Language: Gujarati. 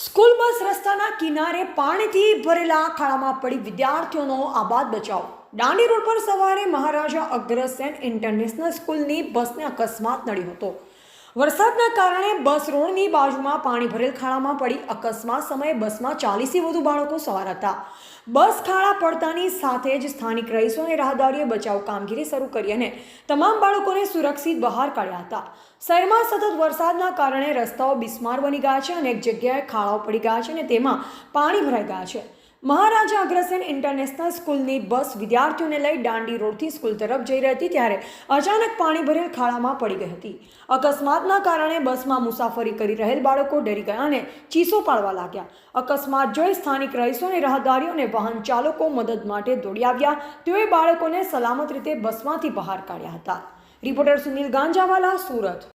સ્કૂલ બસ રસ્તાના કિનારે પાણીથી ભરેલા ખાડામાં પડી વિદ્યાર્થીઓનો આબાદ બચાવ. દાંડી રોડ પર સવારે મહારાજા અગ્રસેન ઇન્ટરનેશનલ સ્કૂલની બસને અકસ્માત નડ્યો હતો. વરસાદના કારણે બસ રોડની બાજુમાં પાણી ભરેલ ખાડામાં પડી. અકસ્માત સમયે બસમાં 40થી વધુ બાળકો સવાર હતા. બસ ખાડા પડતાની સાથે જ સ્થાનિક રહીશો અને રાહદારીઓએ બચાવ કામગીરી શરૂ કરી અને તમામ બાળકોને સુરક્ષિત બહાર કાઢ્યા હતા. શહેરમાં સતત વરસાદના કારણે રસ્તાઓ બિસ્માર બની ગયા છે. અનેક જગ્યાએ ખાડાઓ પડી ગયા છે અને તેમાં પાણી ભરાઈ ગયા છે. મહારાજા અગ્રસેન ઇન્ટરનેશનલ સ્કૂલની બસ વિદ્યાર્થીઓને લઈ દાંડી રોડથી સ્કૂલ તરફ જઈ રહી હતી ત્યારે અચાનક પાણી ભરેલ ખાડામાં પડી ગઈ હતી. અકસ્માતના કારણે બસમાં મુસાફરી કરી રહેલ બાળકો ડરી ગયા અને ચીસો પાડવા લાગ્યા. અકસ્માત જોઈ સ્થાનિક રહીશો અને રાહદારીઓ અને વાહન ચાલકો મદદ માટે દોડી આવ્યા. તેઓએ બાળકોને સલામત રીતે બસમાંથી બહાર કાઢ્યા હતા. રિપોર્ટર સુનિલ ગાંજાવાલા, સુરત.